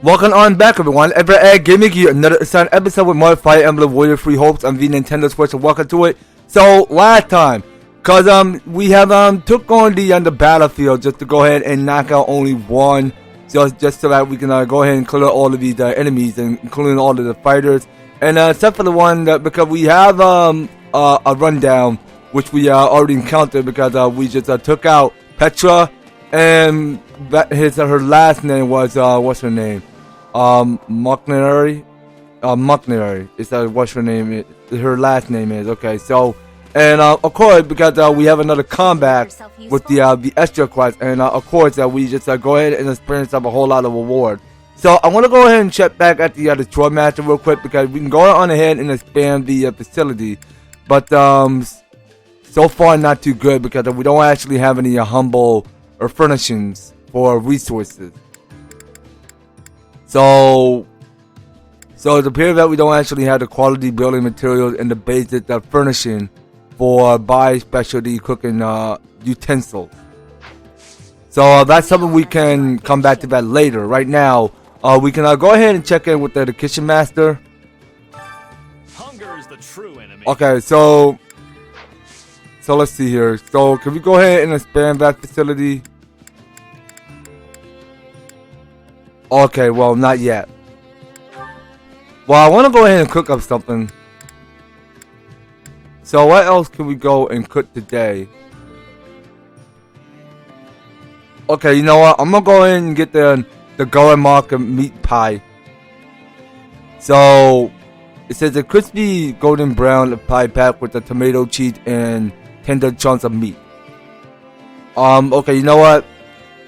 Welcome on back, everyone. EVER-TASTIC giving you another assigned episode with more Fire Emblem Warrior Free Hopes on the Nintendo Switch. So welcome to it. So last time, cause we have took on the battlefield just to go ahead and knock out only one, just so that we can go ahead and clear all of these enemies, including all of the fighters, and except for the one that because we have a rundown which we already encountered because we just took out Petra, and her last name was what's her name? Mocnary is that what's her name? Her last name is okay. So, and of course, because we have another combat with the extra quest, and of course we just go ahead and experience up a whole lot of reward. So I want to go ahead and check back at the Troy Master real quick because we can go on ahead and expand the facility, but so far not too good because we don't actually have any humble or furnishings for resources. So it appears that we don't actually have the quality building materials and the basic furnishing for buy specialty cooking utensils. So that's something we can come back to that later. Right now, we can go ahead and check in with the kitchen master. Hunger is the true enemy. Okay, so let's see here. So can we go ahead and expand that facility? Okay, well, not yet. Well, I want to go ahead and cook up something. So what else can we go and cook today? Okay, you know what? I'm going to go ahead and get the Golden Market meat pie. So it says a crispy golden brown pie packed with the tomato, cheese, and tender chunks of meat. Okay, you know what?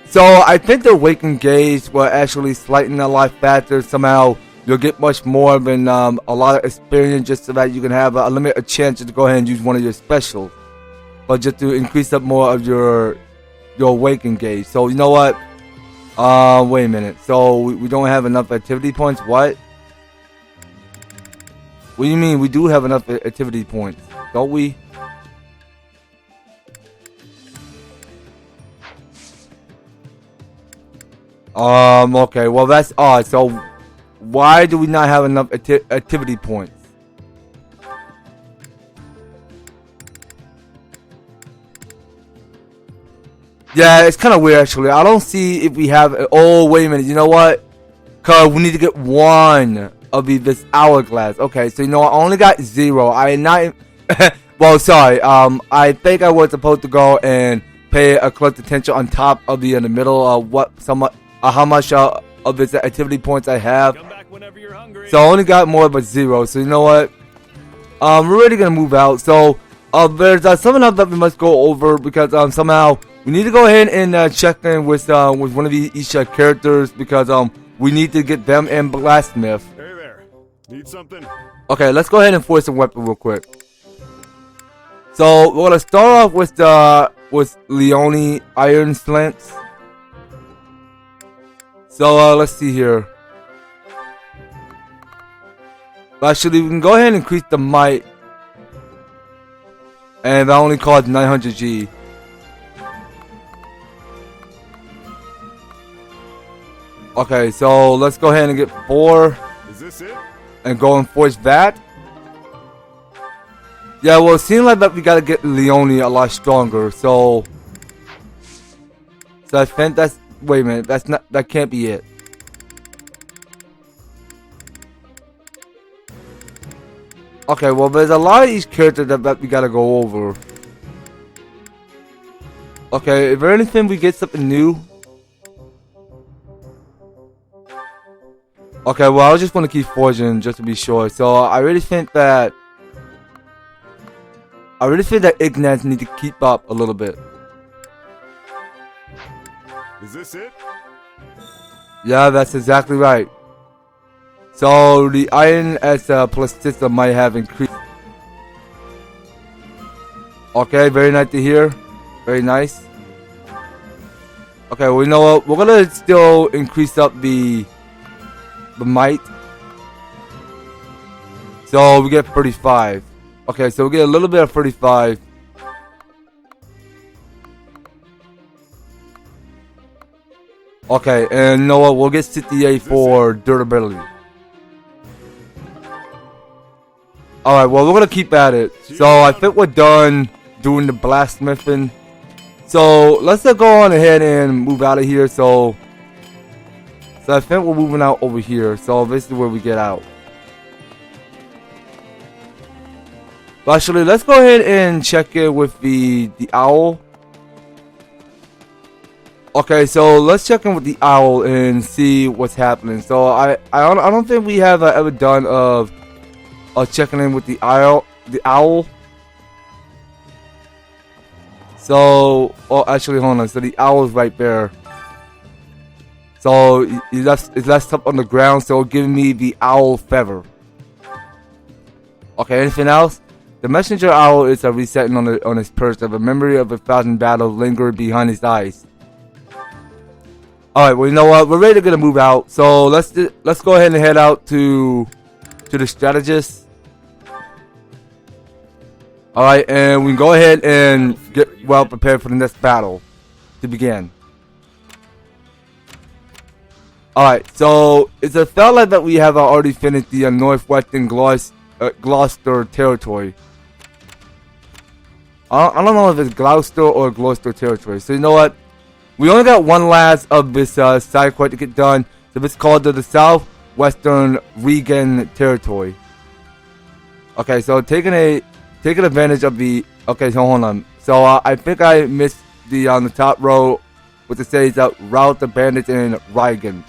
So I think the awakened gauge will actually slighten a lot faster. Somehow you'll get much more than a lot of experience, just so that you can have a limited chance to go ahead and use one of your specials, but just to increase up more of your awakened gauge. So you know what? Wait a minute. So we don't have enough activity points. What? What do you mean? We do have enough activity points, don't we? Okay, well that's odd. So why do we not have enough activity points? Yeah, it's kind of weird actually. I don't see if we have. Oh, wait a minute. You know what? Cause we need to get one of this hourglass. Okay, so you know I only got 0. I not. Well, sorry. I think I was supposed to go and pay a close attention on top of in the middle of how much of its activity points I have. Come back whenever you're hungry. So I only got more but 0. So you know what? We're already gonna move out. So there's something else that we must go over because somehow we need to go ahead and check in with one of each characters because we need to get them in blacksmith. Hey there. Need something? Okay, let's go ahead and force a weapon real quick. So we're gonna start off with Leone Iron Slants. So let's see here. Actually, we can go ahead and increase the might, and that only costs 900 G. Okay, so let's go ahead and get 4. Is this it? And go and force that. Yeah, well, it seems like that we gotta get Leone a lot stronger. So I think that's. Wait a minute, that can't be it. Okay, well there's a lot of these characters that we gotta go over. Okay, is there anything we get something new? Okay, well I just want to keep forging just to be sure. So I really think that Ignatz need to keep up a little bit. Is this it? Yeah, that's exactly right. So the iron as a plasticity might have increased. Okay, very nice to hear. Very nice. Okay, well you know what? We're gonna still increase up the might. So we get 35. Okay, so we get a little bit of 35. Okay, and you know what? We'll get 68 for durability. Alright, well, we're gonna keep at it. So, I think we're done doing the blacksmithing. So, let's go on ahead and move out of here. So I think we're moving out over here. So, this is where we get out. But actually, let's go ahead and check in with the owl. Okay, so let's check in with the owl and see what's happening. So I don't think we have ever done of checking in with the owl. So, oh, actually, hold on. So the owl is right there. So it's left up on the ground. So giving me the owl feather. Okay, anything else? The messenger owl is resetting on his perch of a memory of 1,000 battles lingered behind his eyes. Alright, well, you know what? We're ready to get a move out. So let's go ahead and head out to the strategist. Alright, and we can go ahead and get well prepared for the next battle to begin. Alright, so it's a felt like that we have already finished the Northwestern Gloucester Territory. I don't know if it's Gloucester or Gloucester Territory. So you know what? We only got one last of this side quest to get done. So it's called the Southwestern Riegan Territory. Okay, so taking advantage of the. Okay, so hold on. So I think I missed the on the top row, what it says route the bandits in Riegan.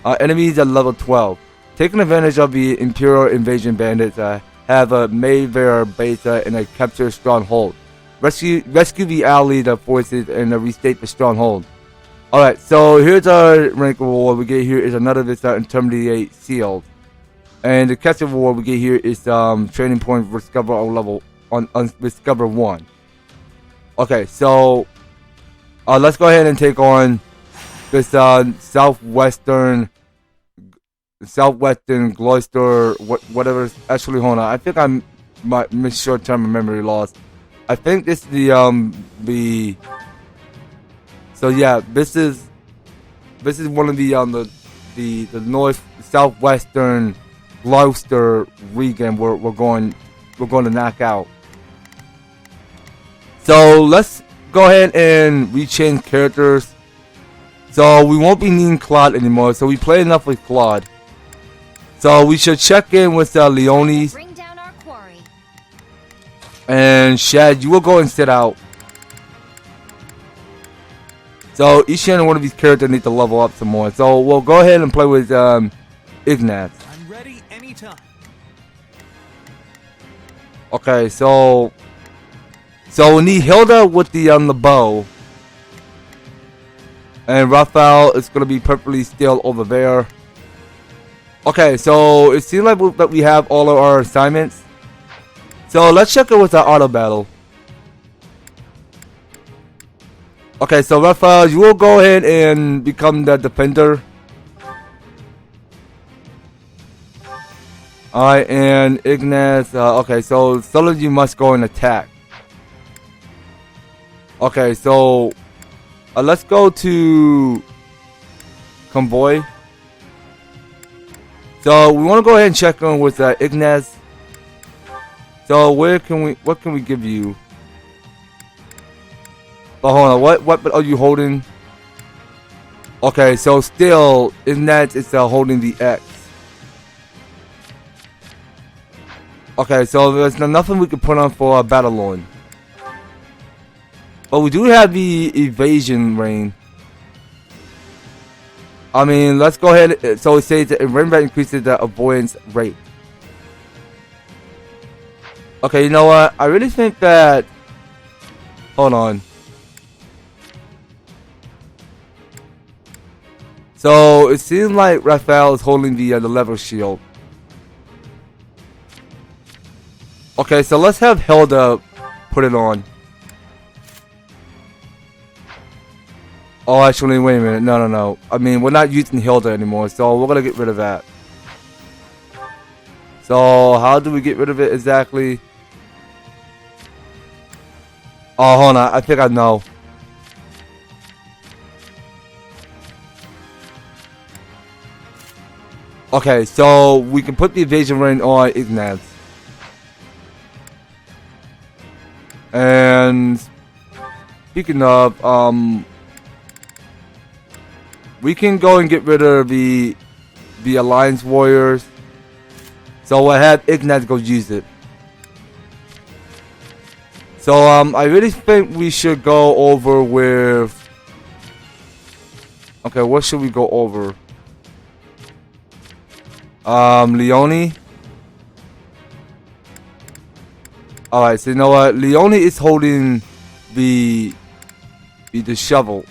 Enemies at level 12. Taking advantage of the Imperial invasion bandits have made their base in a captured stronghold. Rescue the ally forces and restate the stronghold. Alright, so here's our rank reward we get here is another this intermediate sealed. And the capture reward we get here is training point discover on level on discover 1. Okay, so let's go ahead and take on this Southwestern Gloucester whatever. Actually, hold on. I think I might miss short-term memory loss. I think this is the so yeah, this is one of the southwestern Gloucester Riegan we're going to knock out. So let's go ahead and rechange characters. So we won't be needing Claude anymore. So we played enough with Claude. So we should check in with Leonis. Bring down our quarry. And Shad, you will go and sit out. So each and one of these characters need to level up some more. So we'll go ahead and play with Ignatz. I'm ready anytime. Okay, so we need Hilda with the bow. And Raphael is gonna be perfectly still over there. Okay, so it seems like that we have all of our assignments. So let's check it with our auto battle. Okay, so Raphael, you will go ahead and become the defender. Alright, and Ignatz, okay, so some of you must go and attack. Okay, so let's go to Convoy. So we want to go ahead and check on with Ignatz. So what can we give you? Oh, hold on, what weapon are you holding? Okay, so still Ignatz is holding the X. Okay, so there's nothing we can put on for Battlelord. But we do have the evasion rain. I mean, let's go ahead. So it says that rain rate increases the avoidance rate. Okay, you know what? I really think that. Hold on. So it seems like Raphael is holding the level shield. Okay, so let's have Hilda put it on. Oh, actually, wait a minute. No. I mean, we're not using Hilda anymore, so we're gonna get rid of that. So how do we get rid of it exactly? Oh, hold on. I think I know. Okay, so we can put the evasion ring on Ignaz. And speaking of, we can go and get rid of the Alliance Warriors. So I have Ignaz go use it. So I really think we should go over with. Okay, what should we go over? Leone. Alright, so you know what? Leone is holding the shovel.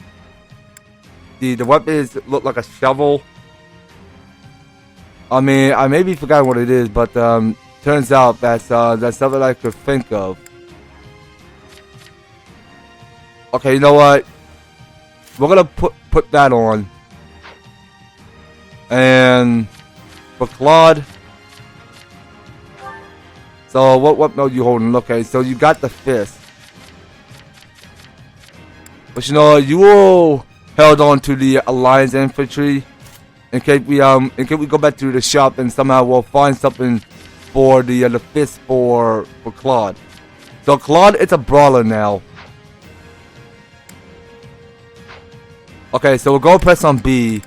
The weapon is look like a shovel. I mean, I maybe forgot what it is, but turns out that's something I could think of. Okay, you know what? We're gonna put that on. And for Claude. So what mode you holding? Okay, so you got the fist. But you know, you all held on to the Alliance infantry in case we go back to the shop and somehow we'll find something for the fist for Claude. So Claude, it's a brawler now. Okay, so we'll go press on B.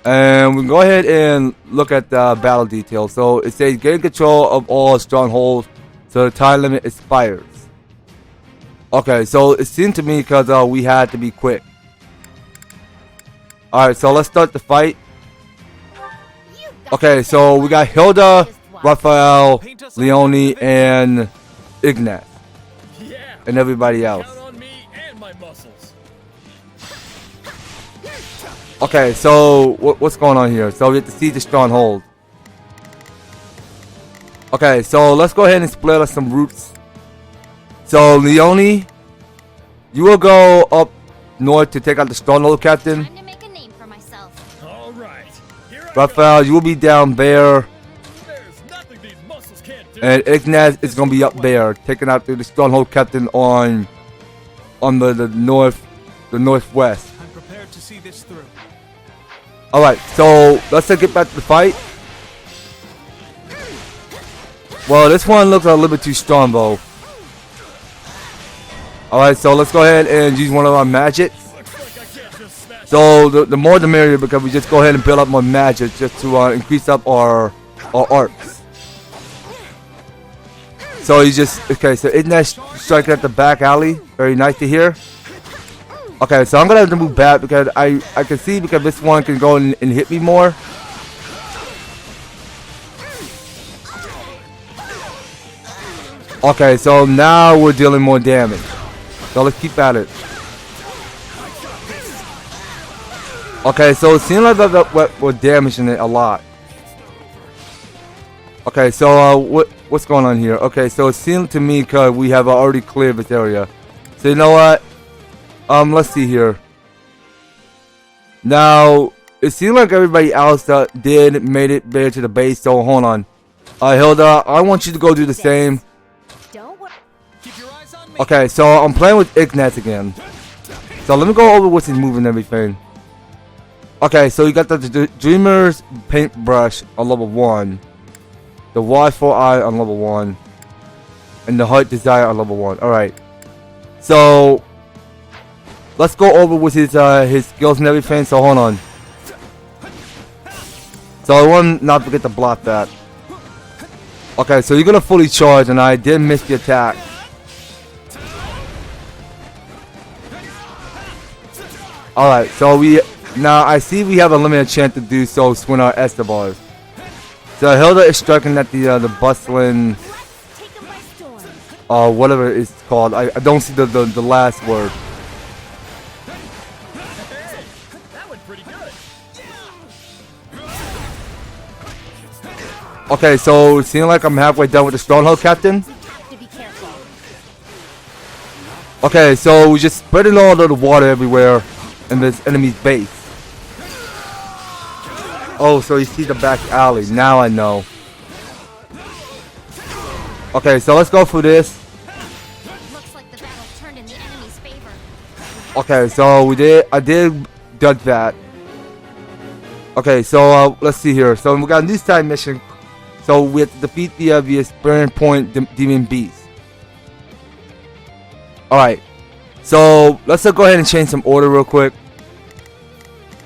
And we can go ahead and look at the battle details. So it says gain control of all strongholds so the time limit expires. Okay, so it seemed to me because we had to be quick. Alright, so let's start the fight. Okay, so we got Hilda, Raphael, Leone, and Ignaz. And everybody else. Okay, so what's going on here? So we have to see the stronghold. Okay, so let's go ahead and split up some routes. So Leone, you will go up north to take out the Stronghold Captain. Time to make a name for myself. All right. Raphael, you will be down there. There's nothing these muscles can't do. And Ignaz is gonna be up there, taking out the Stronghold Captain on the northwest. I'm prepared to see this through. Alright, so let's get back to the fight. Well, this one looks a little bit too strong though. Alright, so let's go ahead and use one of our magics. So the more the merrier, because we just go ahead and build up more magic just to increase up our arcs. So you just, okay, so Ignaz striking at the back alley. Very nice to hear. Okay, so I'm gonna have to move back because I can see because this one can go and hit me more. Okay, so now we're dealing more damage. So let's keep at it. Okay, so it seems like we're damaging it a lot. Okay, so what's going on here? Okay, so it seemed to me because we have already cleared this area. So you know what? Let's see here. Now, it seemed like everybody else made it there to the base, so hold on. Hilda, I want you to go do the same. Okay, so I'm playing with Ignaz again. So let me go over what's his move and everything. Okay, so you got the Dreamer's Paintbrush on level 1. The Watchful Eye on level 1. And the Heart Desire on level 1. Alright. So let's go over with his skills and everything. So hold on. So I want not to forget to block that. Okay, so you're gonna fully charge, and I did miss the attack. Alright, so now I see we have a limited chance to do so when our Estabars. So Hilda is striking at the bustling, whatever it's called. I don't see the last word. Okay, so it seems like I'm halfway done with the Stronghold Captain. Okay, so we just spreading all of the water everywhere in this enemy's base. Oh, so you see the back alley. Now I know. Okay, so let's go through this. Looks like the battle turned in the enemy's favor. Okay, so I did dodge that. Okay, so let's see here. So we got a new side mission. So we have to defeat the experience point demon beast. Alright. So let's go ahead and change some order real quick.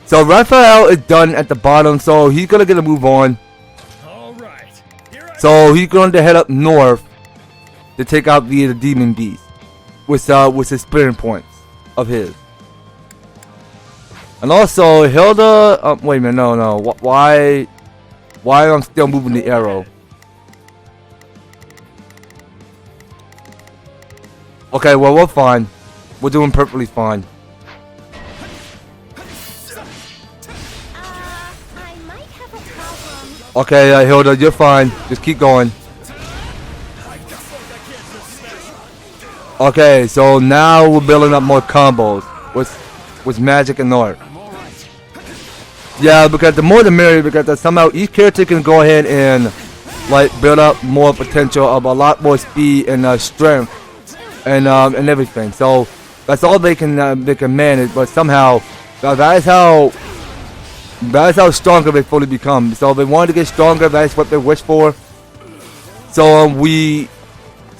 So Raphael is done at the bottom, so he's gonna get a move on. Alright. So he's going to head up north to take out the demon beast with his experience points of his. And also Hilda, wait a minute, no. Why I'm still moving the arrow? Okay, well we're fine. We're doing perfectly fine. I might have a problem. Okay, Hilda, you're fine. Just keep going. Okay, so now we're building up more combos with magic and art. Yeah, because the more the merrier, because somehow each character can go ahead and like build up more potential of a lot more speed and strength and everything. So that's all they can manage. But somehow that is how stronger they fully become. So if they want to get stronger, that's what they wish for. So we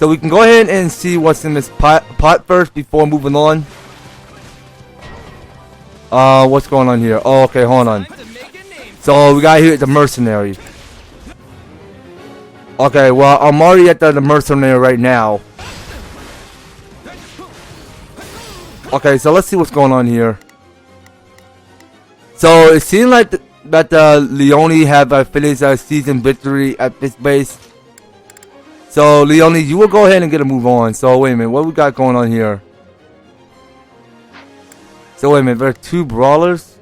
can go ahead and see what's in this pot first before moving on. What's going on here? Oh, okay, hold on. So we got here the mercenary. Okay, well I'm already at the mercenary right now. Okay, so let's see what's going on here. So it seems like that Leone have finished a season victory at this base. So Leone, you will go ahead and get a move on. So wait a minute, what we got going on here? So wait a minute, there are 2 brawlers?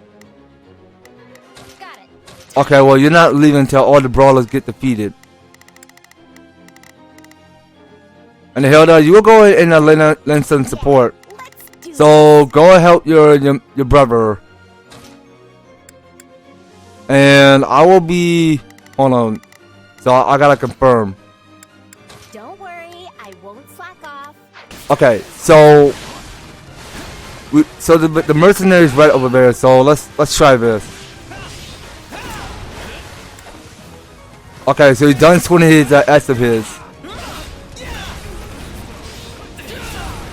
Got it. Okay, well you're not leaving until all the brawlers get defeated. And Hilda, you will go ahead and lend some support. Let's do So go and help your brother. And I will be, hold on. So I gotta confirm. Don't worry, I won't slack off. Okay, so the mercenary is right over there. So let's try this. Okay, so he's done swinging his S of his.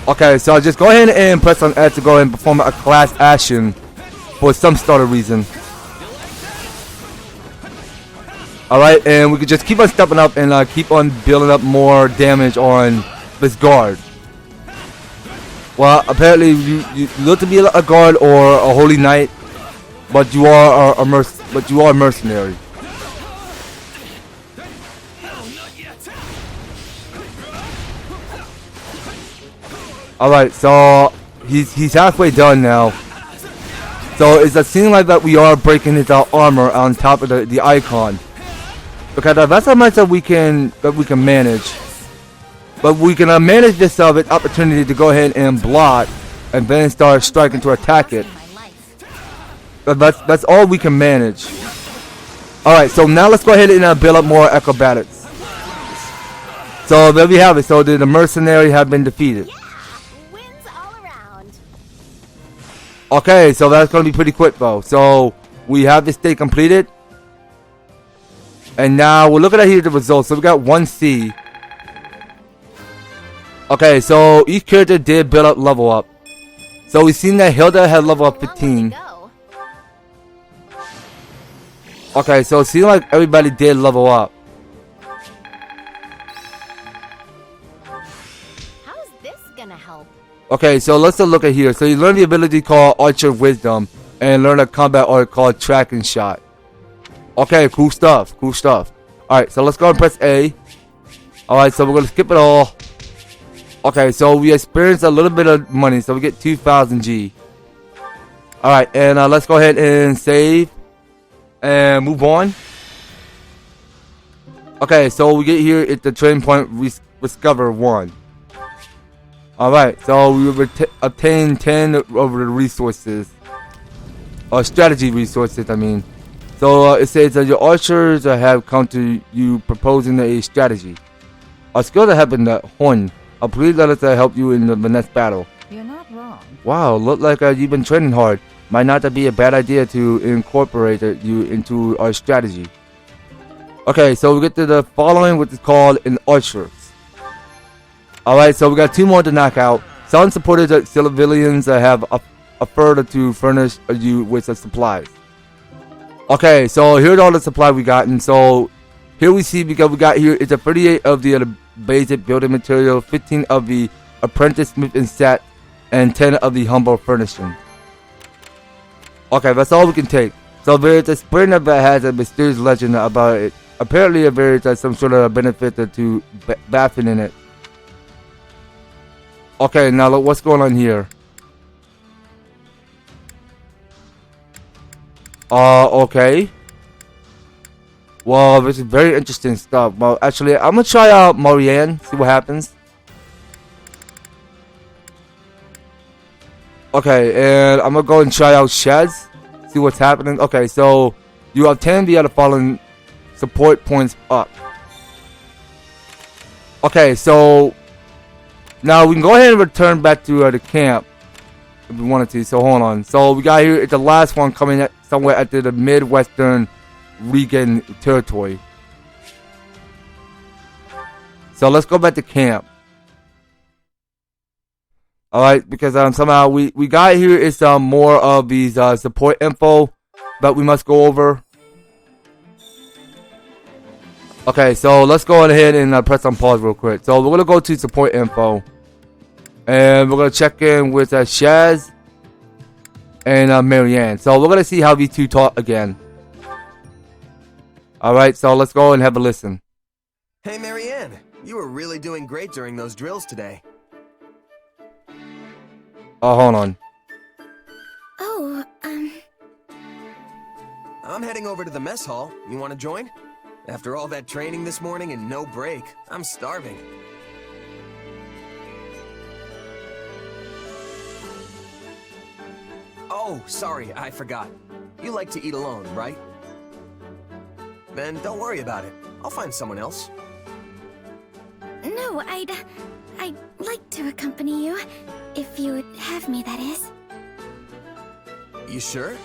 Okay, so just go ahead and press on S to go ahead and perform a class action for some sort of reason. Alright, and we can just keep on stepping up and keep on building up more damage on this guard. Well, apparently you look to be a guard or a holy knight, but you are a mercenary. Alright, so he's halfway done now. So it's a scene like that we are breaking his armor on top of the icon. Because that's how much that we can manage. But we can manage this opportunity to go ahead and block and then start striking to attack it. But that's all we can manage. Alright, so now let's go ahead and build up more acrobatics. So there we have it. So the mercenary have been defeated. Wins all around. Okay, so that's going to be pretty quick though. So we have this state completed. And now we're looking at here the results. So we got 1C. Okay, so each character did build up level up. So we've seen that Hilda had level up 15. Okay, so it seems like everybody did level up. How's this gonna help? Okay, so let's look at here. So you learn the ability called Archer Wisdom and learn a combat art called Tracking Shot. Okay, cool stuff. Cool stuff. Alright, so let's go and press A. Alright, so we're going to skip it all. Okay, so we experienced a little bit of money. So we get 2,000 G. Alright, and let's go ahead and save. And move on. Okay, so we get here at the trading point. We discover 1. Alright, so we obtain 10 over the resources. Or strategy resources, I mean. So it says that your archers have come to you proposing a strategy. A skill that have been honed. Please let us help you in the next battle. You're not wrong. Wow, look like you've been training hard. might not be a bad idea to incorporate you into our strategy. Okay, so we get to the following, which is called an archers. Alright, so we got 2 more to knock out. Some supported civilians have a further to furnish you with the supplies. Okay, so here's all the supply we got, and so here we see, because we got here, it's a 38 of the basic building material, 15 of the apprentice smith and set, and 10 of the humble furnishing. Okay, that's all we can take. So there's a spring that has a mysterious legend about it. Apparently there's some sort of benefit to bathing in it. Okay, now look what's going on here. Okay. Well, this is very interesting stuff. Well, actually, I'm gonna try out Marianne, see what happens. Okay, and I'm gonna go and try out Shaz, see what's happening. Okay, so you have 10 of the other following support points up. Okay, so now we can go ahead and return back to the camp if we wanted to. So hold on. So we got here, it's the last one coming at somewhere at the Midwestern Riegan Territory. So let's go back to camp. Alright, because somehow we got here is more of these support info that we must go over. Okay, so let's go ahead and press on pause real quick. So we're going to go to support info. And we're going to check in with Shaz and Marianne. So we're going to see how these two talk again. Alright, so let's go and have a listen. Hey Marianne, you were really doing great during those drills today. Oh, hold on. Oh, I'm heading over to the mess hall. You want to join? After all that training this morning and no break, I'm starving. Oh, sorry, I forgot. You like to eat alone, right? Then don't worry about it. I'll find someone else. no, I'd like to accompany you. If you would have me, that is. You sure?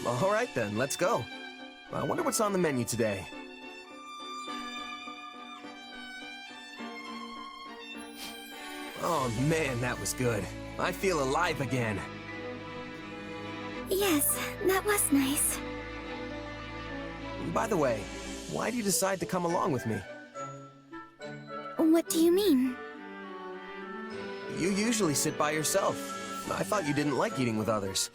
All right then, let's go. I wonder what's on the menu today. Oh man, that was good. I feel alive again. Yes, that was nice. By the way, why do you decide to come along with me? What do you mean? You usually sit by yourself. I thought you didn't like eating with others.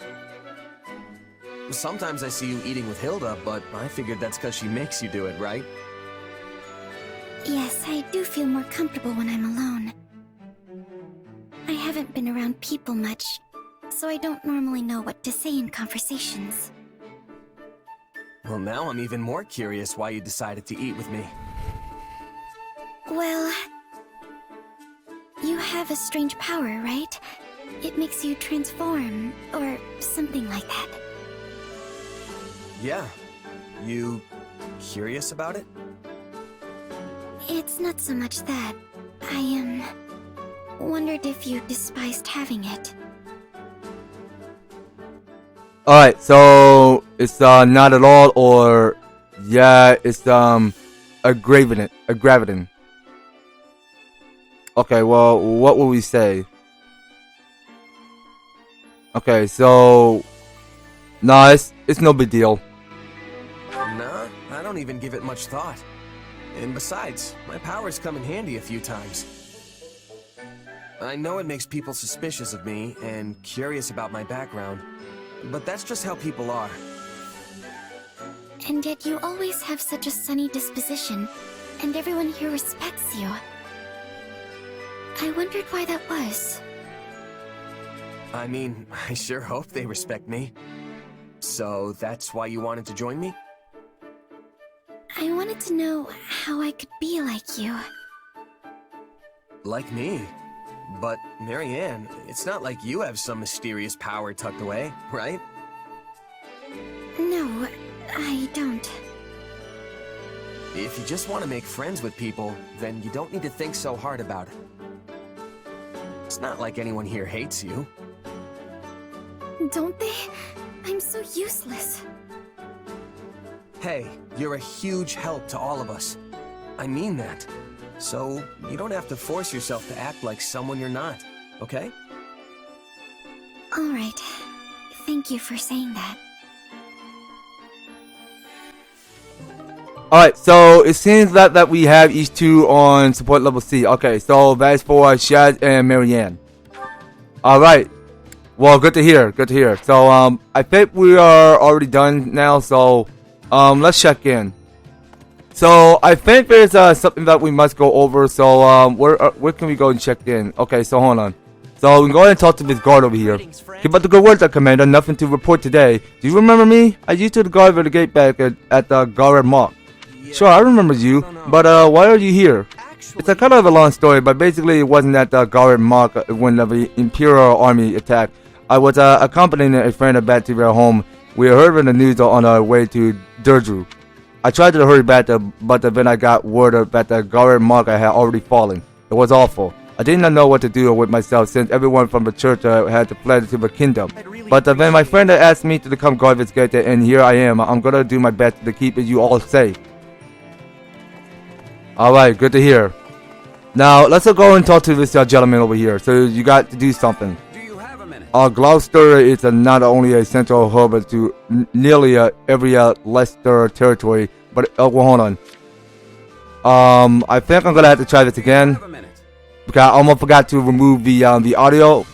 Sometimes I see you eating with Hilda, but I figured that's because she makes you do it, right? Yes, I do feel more comfortable when I'm alone. I haven't been around people much, so I don't normally know what to say in conversations. Well, now I'm even more curious why you decided to eat with me. Well, you have a strange power, right? It makes you transform, or something like that. Yeah. You curious about it? It's not so much that. I wondered if you despised having it. Alright, so it's not at all, or yeah, it's a graviton. Okay, well, what will we say? Okay, so nah, it's no big deal. Nah, I don't even give it much thought. And besides, my powers come in handy a few times. I know it makes people suspicious of me and curious about my background, but that's just how people are. And yet you always have such a sunny disposition, and everyone here respects you. I wondered why that was. I mean, I sure hope they respect me. So that's why you wanted to join me? I wanted to know how I could be like you. Like me? But, Marianne, it's not like you have some mysterious power tucked away, right? No, I don't. If you just want to make friends with people, then you don't need to think so hard about it. It's not like anyone here hates you. Don't they? I'm so useless. Hey, you're a huge help to all of us. I mean that. So, you don't have to force yourself to act like someone you're not, okay? Alright. Thank you for saying that. Alright, so it seems that we have each two on support level C. Okay, so that's for Shad and Marianne. Alright. Well, good to hear. Good to hear. So, I think we are already done now, so, let's check in. So, I think there's, something that we must go over, so, where can we go and check in? Okay, so hold on. So, we can go ahead and talk to this guard over here. Keep up the good work, Commander. Nothing to report today. Do you remember me? I used to guard the gate back at the Garrett Mark. Sure, I remember you, but why are you here? It's a kind of a long story, but basically it wasn't at the Garrett Mark when the Imperial Army attacked. I was accompanying a friend back to their home. We heard the news on our way to Durdru. I tried to hurry back, but then I got word that the Garrett Mark had already fallen. It was awful. I did not know what to do with myself since everyone from the church had to fled to the kingdom. But then my friend asked me to come guard this gate, and here I am. I'm gonna do my best to keep you all safe. Alright, good to hear. Now, let's go and talk to this gentleman over here. So, you got to do something. Do you have a minute? Gloucester is not only a central hub to nearly every Leicester territory, but, well, hold on. I think I'm gonna have to try this again. Have a minute. Because I almost forgot to remove the audio.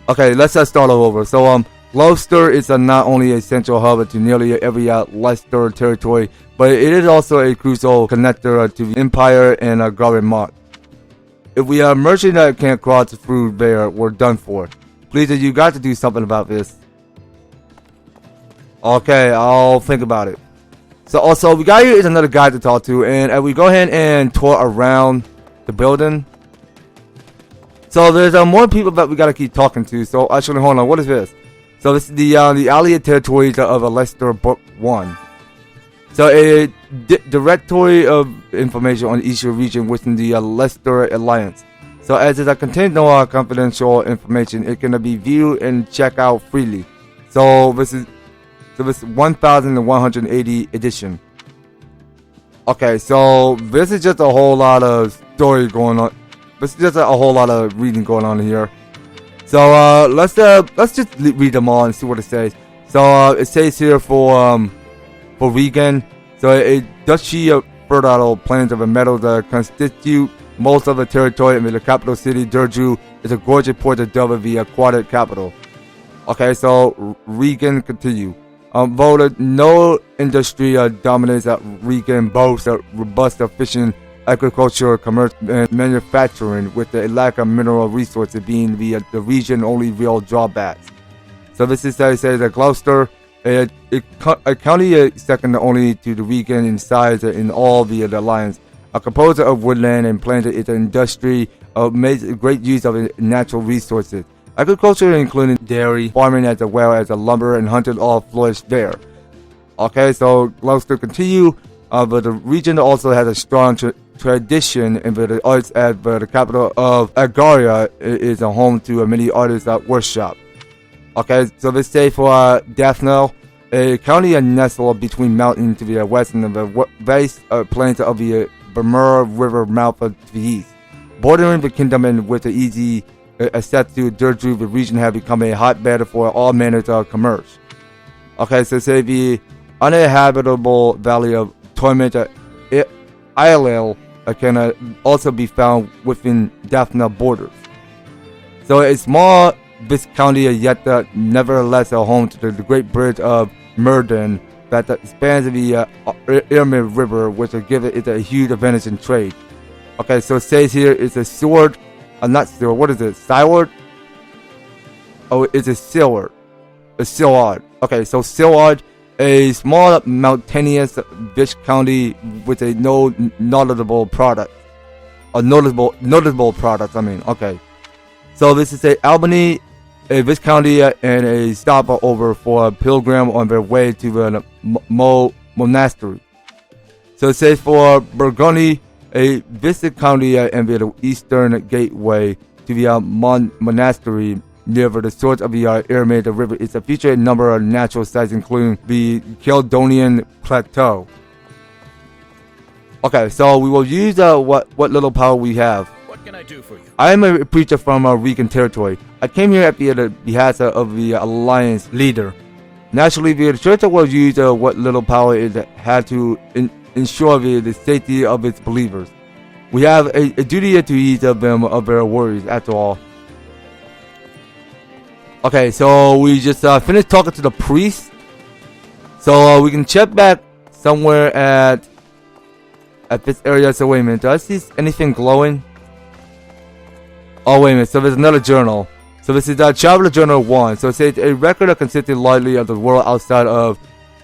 Okay, let's start all over. So, Gloucester is not only a central hub to nearly every Leicester territory, but it is also a crucial connector to the Empire and Garrett Mark. If we are merchant can't cross through there, we're done for. Please, you got to do something about this. Okay, I'll think about it. So also, we got here is another guy to talk to, and we go ahead and tour around the building. So there's more people that we gotta keep talking to. So actually, hold on, what is this? So this is the Allied territories of Leicester Book 1. So a directory of information on each region within the Leicester Alliance. So as it contains no confidential information, it can be viewed and checked out freely. So this is 1180 edition. Okay, so this is just a whole lot of story going on. This is just a whole lot of reading going on here. So let's just read them all and see what it says. So it says here for Riegan, so a duchy of fertile plains of metals that constitute most of the territory, and the capital city Durdru is a gorgeous port of the aquatic capital. Okay, so Riegan continue. Though no industry dominates Riegan, boasts a robust fishing, agriculture, commerce, and manufacturing, with the lack of mineral resources being the region's only real drawbacks. So this is how it says that Gloucester, a county second only to the Riegan in size in all the alliance, a composer of woodland and plains, is an industry makes great use of natural resources. Agriculture, including dairy, farming, as well as lumber and hunting, all flourish there. Okay, so Gloucester continue, but the region also has a strong tradition in the arts, as the capital of Agaria is a home to many artists at workshop. Okay, so let's say for Daphne, a county nestled between mountains to the west and the vast plains of the Bermuda River mouth to the east. Bordering the kingdom and with the easy access to Durdru, the region has become a hotbed for all manners of commerce. Okay, so say the uninhabitable valley of Torment Isle can also be found within Daphne borders. So a small Viscounty, yet nevertheless a home to the great bridge of Murden that spans the Irmid River, which will give it a huge advantage in trade. Okay, so it says here it's a sword, not sword, what is it, sword? Oh, it's a sword. A sword. Okay, so sword, a small mountainous Viscounty with a notable product. A noticeable product, I mean, okay. So this is a Albany, a Viscounty, and a stopover for a pilgrim on their way to the monastery. So it says for Burgundy, a Viscounty and the eastern gateway to the monastery near the source of the Aramid River. It's a feature a number of natural sites, including the Caledonian Plateau. Okay, so we will use what little power we have. What can I do for you? I am a preacher from Riegan Territory. I came here at the behest of the Alliance leader. Naturally, the church will use what little power it had to ensure the safety of its believers. We have a duty to ease them of their worries, after all. Okay, so we just finished talking to the priest. So we can check back somewhere at this area. So wait a minute, do I see anything glowing? Oh wait a minute, so there's another journal. So this is Traveler Journal 1. So it says a record consisting largely of the world outside of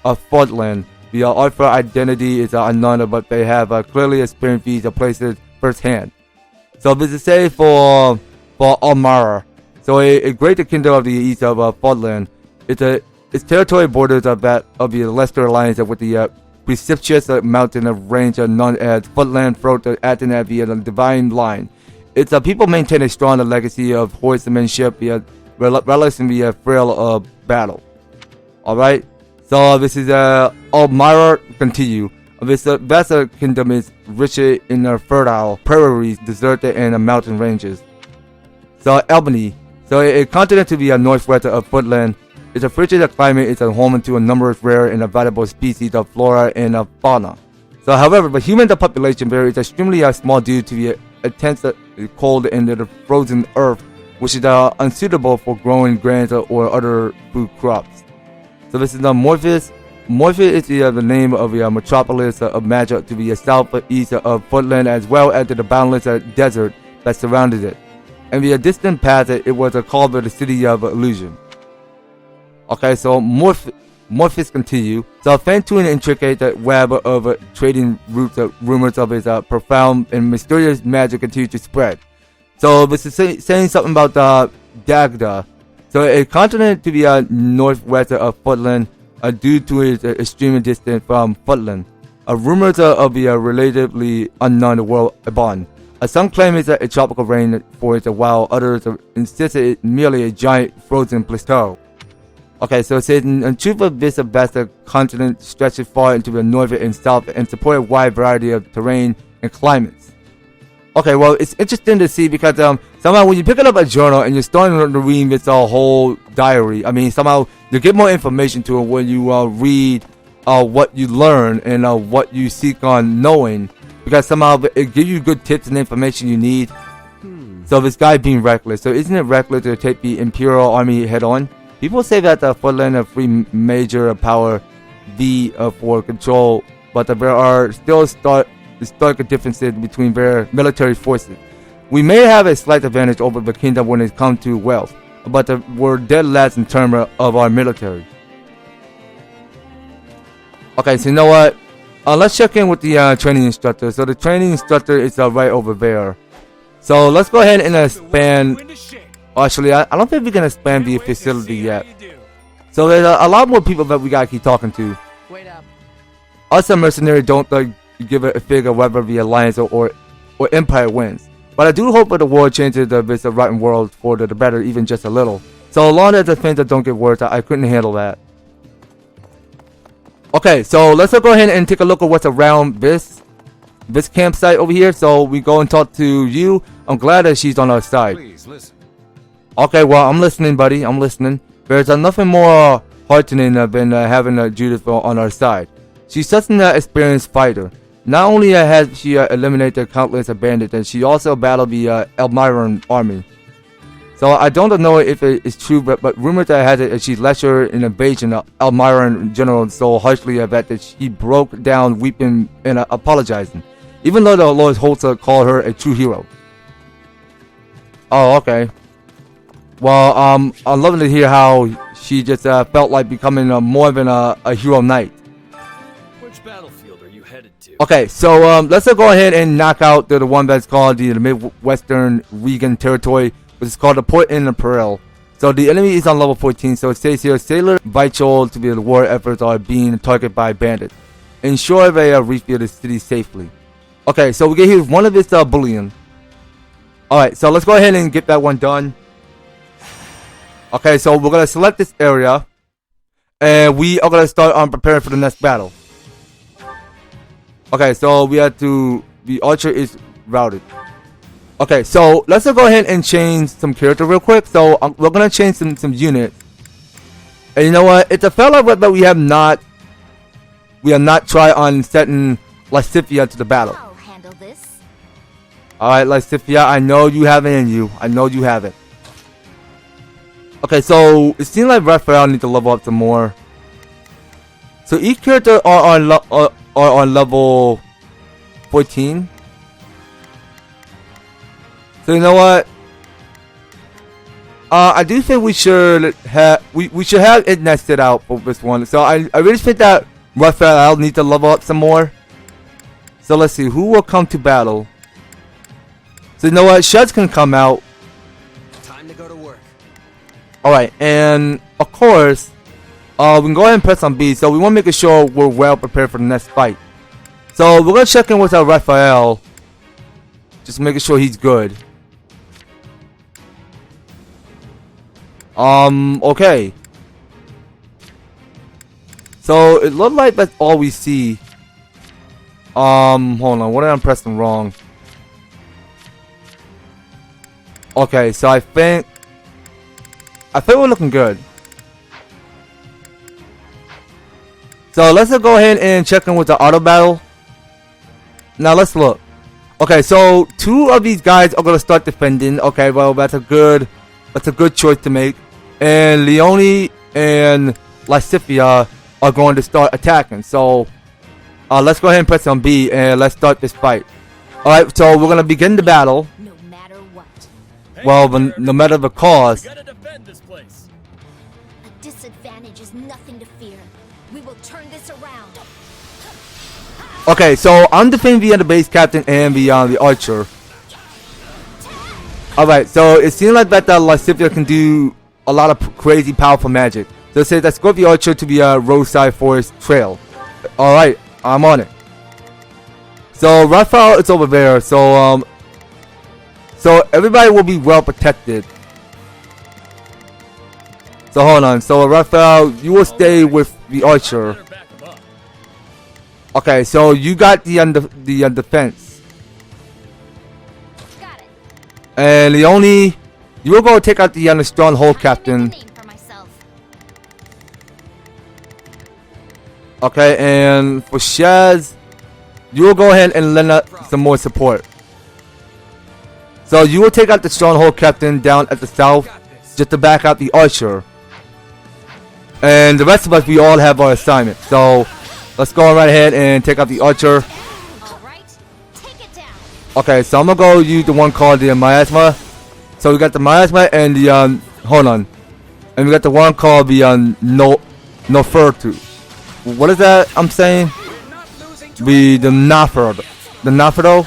Fordland. The author identity is unknown, but they have clearly experienced these places firsthand. So this is say for Almara. So a great kingdom of the east of Fordland. Its territory borders of that of the Leicester Alliance with the precipitous mountain range known as Fordland, acting as the divine line. Its people maintain a strong legacy of horsemanship, relishing the thrill of battle. Alright, so this is Almira continue. This vast kingdom is rich in fertile prairies, deserted, and mountain ranges. So Albany, so a continent to the northwest of Footland. Its frigid climate is home to a numerous rare and valuable species of flora and fauna. So however, the human population there is extremely small due to the intense cold and the frozen earth, which is unsuitable for growing grains or other food crops. So this is Morphis. Morphis is the name of the metropolis of Magic to the southeast of Footland, as well as to the boundless desert that surrounded it. And the distant past, it was called the city of illusion. Okay, so Morphis continue. So thanks to an intricate web of trading routes, rumors of his profound and mysterious magic continue to spread. So this is saying something about Dagda. So a continent to the northwest of Footland, due to its extreme distance from Footland. Rumors of the relatively unknown world abound. Some claim it's a tropical rainforest, while others insist it's merely a giant frozen plateau. Okay, so it says, in truth of this vast continent stretches far into the north and south and support a wide variety of terrain and climates. Okay, well, it's interesting to see because somehow when you pick up a journal and you're starting to read this whole diary, I mean, somehow you get more information to it when you read what you learn and what you seek on knowing, because somehow it gives you good tips and information you need. So this guy being reckless. So isn't it reckless to take the Imperial Army head on? People say that Footland have free major power V for control, but there are still stark differences between their military forces. We may have a slight advantage over the kingdom when it comes to wealth, but we're dead last in terms of our military. Okay, so you know what? Let's check in with the training instructor. So the training instructor is right over there. So let's go ahead and expand. Actually, I don't think we can expand the facility yet. So there's a lot more people that we gotta keep talking to. Wait up. Us mercenaries don't give a figure whether the Alliance or Empire wins. But I do hope that the war changes this rotten world for the better, even just a little. So long as the things that don't get worse, I couldn't handle that. Okay, so let's go ahead and take a look at what's around this campsite over here. So we go and talk to you. I'm glad that she's on our side. Please listen. Okay, well, I'm listening, buddy. I'm listening. There's nothing more heartening than having Judith on our side. She's such an experienced fighter. Not only has she eliminated countless bandits, she also battled the Elmiran army. So I don't know if it's true, but rumors that has it she lectured an invasion of Elmiran general so harshly that she broke down weeping and apologizing, even though the Lord Holzer called her a true hero. Oh, okay. Well, I'm loving to hear how she just felt like becoming more than a hero knight. Which battlefield are you headed to? Okay, so let's go ahead and knock out the one that's called the Midwestern Riegan Territory, which is called the Port in the Peril. So the enemy is on level 14, so it says here, sailor vital to the war efforts are being targeted by bandits. Ensure they reach the city safely. Okay, so we get here one of this bullion. Alright, so let's go ahead and get that one done. Okay, so we're gonna select this area, and we are gonna start on preparing for the next battle. Okay, so we have to. The archer is routed. Okay, so let's go ahead and change some character real quick. So we're gonna change some units. And you know what? It's a fella but we have not tried on setting Lysithea to the battle. I'll handle this. Alright, Lysithea, I know you have it in you. I know you have it. Okay, so it seems like Raphael needs to level up some more. So each character are on level 14. So you know what? I do think we should have it nested out for this one. So I really think that Raphael needs to level up some more. So let's see who will come to battle. So you know what? Sheds can come out. Time to go to work. Alright, and of course, we can go ahead and press on B. So we want to make sure we're well prepared for the next fight. So we're gonna check in with our Raphael. Just making sure he's good. Okay. So it looked like that's all we see. Hold on, what did I press wrong? Okay, so I think we're looking good. So let's go ahead and check in with the auto battle. Now let's look. Okay, so 2 of these guys are gonna start defending. Okay, well that's a good choice to make. And Leone and Lysithea are going to start attacking. So let's go ahead and press on B and let's start this fight. Alright, so we're gonna begin the battle. No matter what. Well, no matter the cause. You gotta defend this place. A disadvantage is nothing to fear. We will turn this around. Okay, so I'm defending the base captain and the archer. Alright, so it seems like that Lysithea can do a lot of crazy powerful magic. So it says let's go with the archer to the roadside forest trail. Alright, I'm on it. So Raphael is over there, so everybody will be well protected. So hold on, so Raphael, you will stay with the archer. Okay, so you got the defense. Got it. And Leone, you will go take out the Stronghold Captain. Name for myself. Okay, and for Shaz, you will go ahead and lend out some more support. So you will take out the Stronghold Captain down at the south, just to back out the archer. And the rest of us, we all have our assignment. So let's go right ahead and take out the archer. All right, take it down. Okay, so I'm gonna go use the one called the miasma. So we got the miasma and the hold on, and we got the one called the Nofertu. What is that I'm saying? The Naferdo. The Naferdo?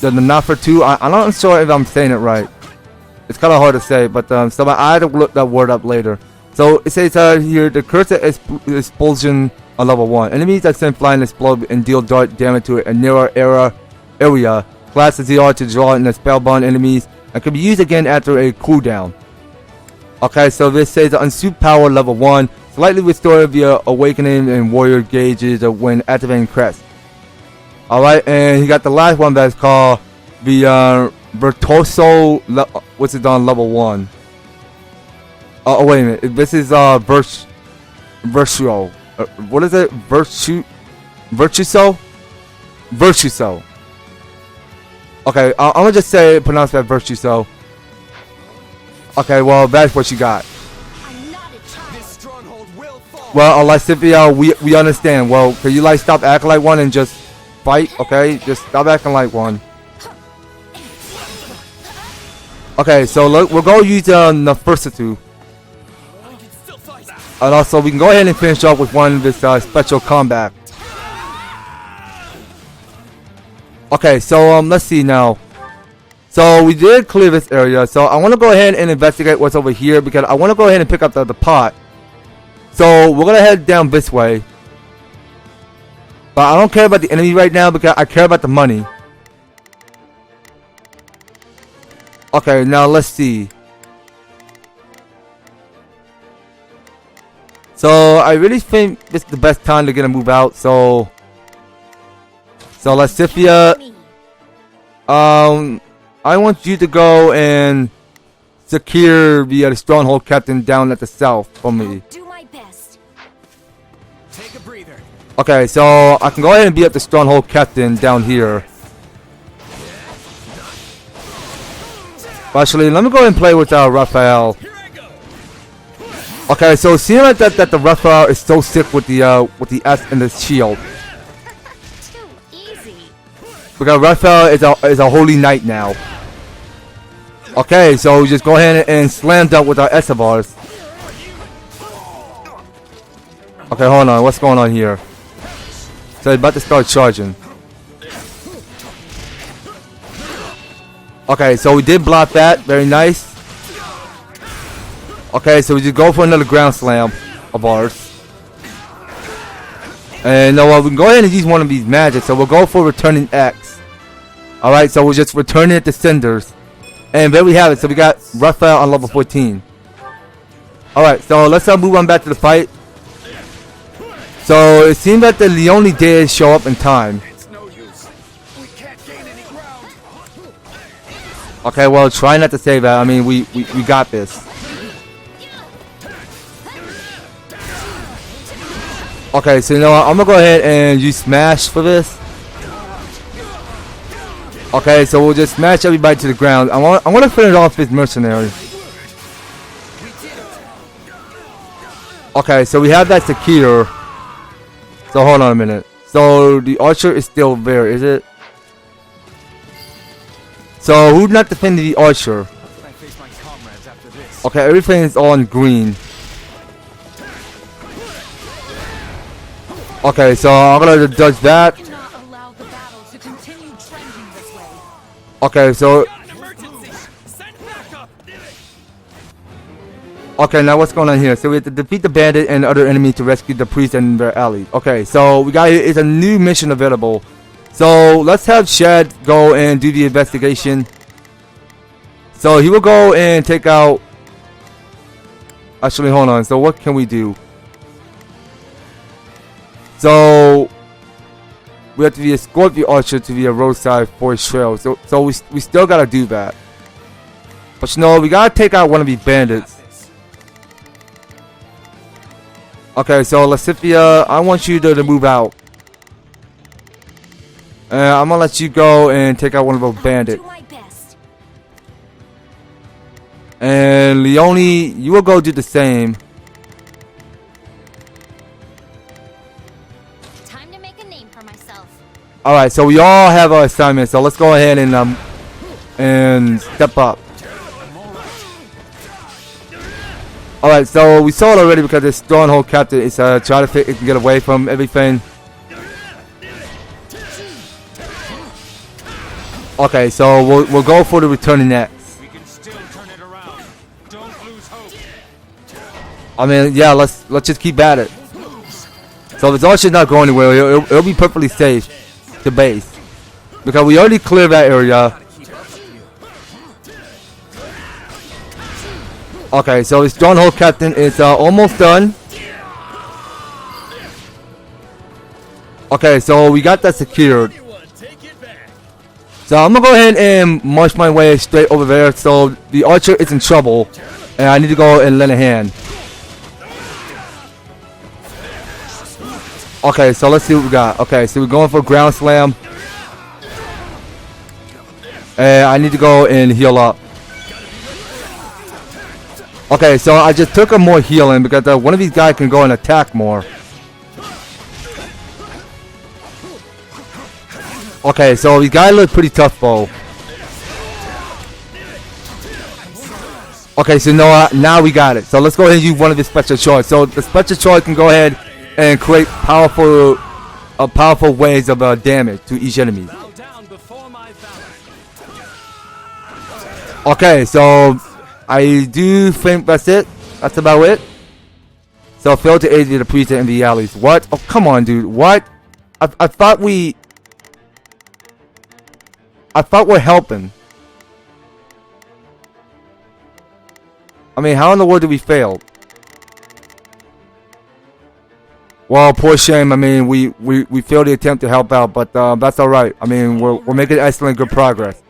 The Nafertu. I'm not sure if I'm saying it right. It's kind of hard to say, but so I had to look that word up later. So it says here the cursor explosion on level 1. Enemies that send flying explode and deal dark damage to a nearer area. Class is ZR to draw in the spellbound enemies and can be used again after a cooldown. Okay, so this says unsuit power level 1. Slightly restore via awakening and warrior gauges when activating crest. Alright, and he got the last one that's called the Virtuoso, which is on level 1. Oh wait a minute, this is Virtuo. What is it? Virtuoso? Virtuoso. Okay, I'm gonna just say pronounce that Virtuoso. Okay, well that's what you got. I'm not a child. This stronghold will fall. Well, Lysithea, we understand. Well, can you like stop acting like one and just fight? Okay, just stop acting like one. Okay, so look, we'll go use Nefertiti. And also, we can go ahead and finish off with one of this special combat. Okay, so let's see now. So we did clear this area. So I want to go ahead and investigate what's over here because I want to go ahead and pick up the pot. So we're gonna head down this way. But I don't care about the enemy right now because I care about the money. Okay, now let's see. So I really think this is the best time to get a move out. So Lasifia, I want you to go and secure the Stronghold Captain down at the south for me. Do my best. Take a breather. Okay, so I can go ahead and beat up the Stronghold Captain down here. Actually, let me go ahead and play with Raphael. Okay, so it seems like that the Raphael is so sick with the S and the shield. Too easy. Because Raphael is a holy knight now. Okay, so just go ahead and slam dunk with our S of ours. Okay, hold on. What's going on here? So he's about to start charging. Okay, so we did block that. Very nice. Okay, so we just go for another ground slam of ours. And we can go ahead and use one of these magics. So we'll go for returning X. Alright, so we'll just return it to Cinders. And there we have it. So we got Raphael on level 14. Alright, so let's move on back to the fight. So it seems that the Leone did show up in time. It's no use. We can't gain any ground. Okay, well, try not to say that. I mean, we got this. Okay, so you know what? I'm gonna go ahead and use Smash for this. Okay, so we'll just smash everybody to the ground. I want to finish off this mercenary. Okay, so we have that secure. So hold on a minute. So the archer is still there, is it? So who's not defending the archer? Okay, everything is on green. Okay, so I'm gonna judge that. Okay, so okay, now what's going on here? So we have to defeat the bandit and other enemies to rescue the priest and their ally. Okay, so we got it's a new mission available. So let's have Shad go and do the investigation. So he will go and take out. Actually, hold on. So what can we do? So we have to escort the archer to the roadside forest trail. So we still gotta do that. But you know, we gotta take out one of these bandits. Okay, so Lasifia, I want you to move out. I'm gonna let you go and take out one of those bandits. And Leone, you will go do the same. Time to make a name for myself. Alright, so we all have our assignments, so let's go ahead and step up. Alright, so we saw it already because the Stronghold Captain is trying to think it can get away from everything. Okay, so we'll go for the returning X. We can still turn it around. Don't lose hope. I mean, yeah, let's just keep at it. So if it's all shit not going anywhere, it'll be perfectly safe to base. Because we already cleared that area. Okay, so the Stronghold Captain is almost done. Okay, so we got that secured. So I'm gonna go ahead and march my way straight over there. So the archer is in trouble, and I need to go and lend a hand. Okay, so let's see what we got. Okay, so we're going for ground slam, and I need to go and heal up. Okay, so I just took a more healing because one of these guys can go and attack more. Okay, so these guys look pretty tough, though. Okay, so now we got it. So let's go ahead and use one of the special charge. So the special charge can go ahead and create powerful waves of damage to each enemy. Okay, so I do think that's it. That's about it. So fail to aid the priest and the allies. What? Oh, come on, dude. What? I thought we're helping. I mean, how in the world did we fail? Well, poor shame. I mean, we failed the attempt to help out, but that's all right. I mean, we're making excellent, good progress.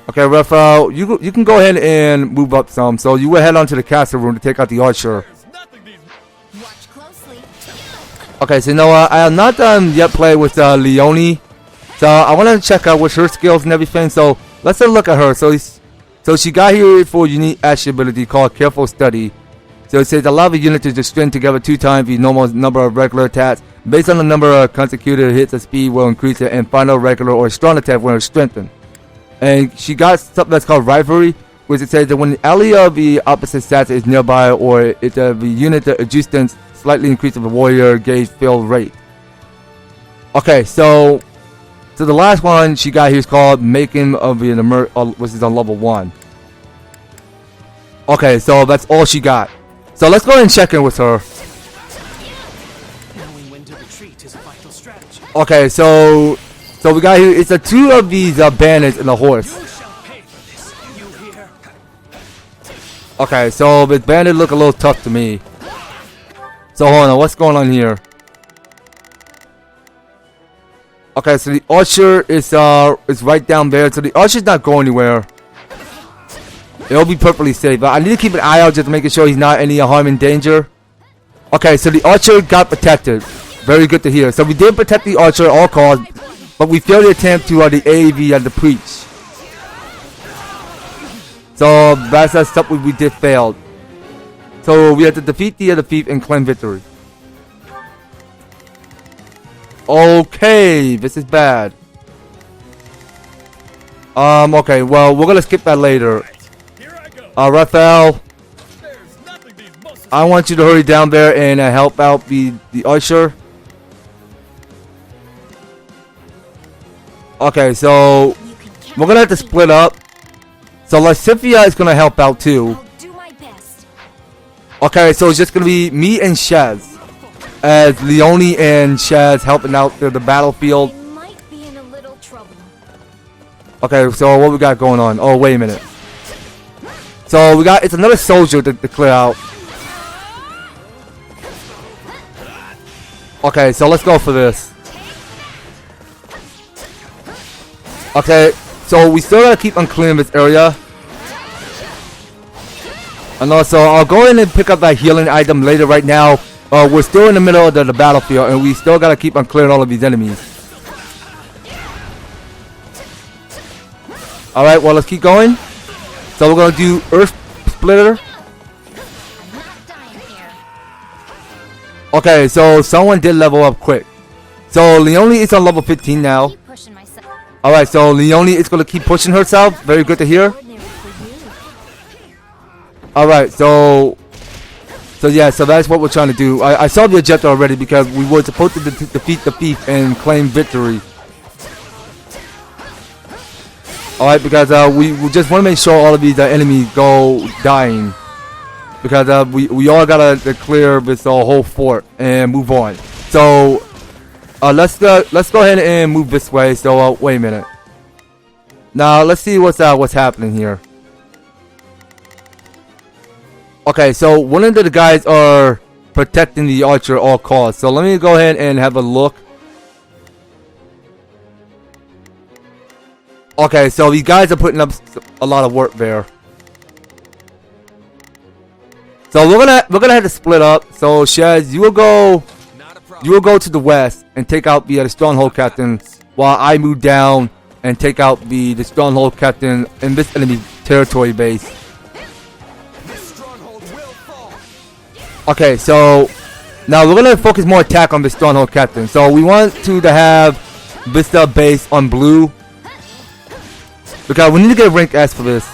Okay, Raphael, you can go ahead and move up some. So you will head on to the castle room to take out the archer. Watch closely. Okay, so you know what? I have not yet played with Leonie, so I want to check out with her skills and everything. So let's take a look at her. So she got here for a unique action ability called Careful Study. So it says allow the unit to string together 2 times the normal number of regular attacks. Based on the number of consecutive hits, the speed will increase it, and final regular or strong attack will strengthen. And she got something that's called Rivalry, which it says that when the ally of the opposite stats is nearby, or if the unit the adjustance slightly increases the warrior gauge fill rate. Okay, so the last one she got here is called Making of the which is on level 1. Okay, so that's all she got. So let's go ahead and check in with her. Knowing when to retreat is a vital strategy. Okay, so we got here. It's 2 of these bandits and a horse. You shall pay for this. You hear? Okay, so the bandit look a little tough to me. So hold on, what's going on here? Okay, so the archer is right down there. So the archer's not going anywhere. It'll be perfectly safe, but I need to keep an eye out just making sure he's not any harm and danger. Okay, so the archer got protected. Very good to hear. So we did protect the archer at all costs, but we failed the attempt to the AAV and the preach. So that's something we did fail. So we have to defeat the thief and claim victory. Okay, this is bad. Okay, well we're gonna skip that later. Raphael, I want you to hurry down there and help out the archer. Okay, so we're gonna have to split up. So Lascivia is gonna help out too. I'll do my best. Okay, so it's just gonna be me and Shaz, as Leonie and Shaz helping out the battlefield. I might be in a little trouble. Okay, so what we got going on? Oh, wait a minute. So it's another soldier to clear out. Okay, so let's go for this. Okay, so we still gotta keep on clearing this area. And also, I'll go in and pick up that healing item later. Right now, we're still in the middle of the battlefield, and we still gotta keep on clearing all of these enemies. Alright, well, let's keep going. So we're gonna do Earth Splitter. I'm not dying here. Okay, so someone did level up quick. So Leonie is on level 15 now. Keep pushing myself. Alright, so Leonie is gonna keep pushing herself. Very good to hear. Ordinary for you. Alright, so yeah, so that's what we're trying to do. I saw the objective already because we were supposed to defeat the thief and claim victory. Alright, because we just want to make sure all of these enemies go dying. Because we all gotta clear this whole fort and move on. So let's go ahead and move this way. So wait a minute. Now let's see what's happening here. Okay, so one of the guys are protecting the archer at all costs. So let me go ahead and have a look. Okay, so these guys are putting up a lot of work there. So we're gonna have to split up. So Shaz, you will go to the west and take out the Stronghold Captain, while I move down and take out the Stronghold Captain in this enemy territory base. Okay, so now we're gonna focus more attack on the Stronghold Captain. So we want to have Vista base on blue. Because we need to get a rank S for this.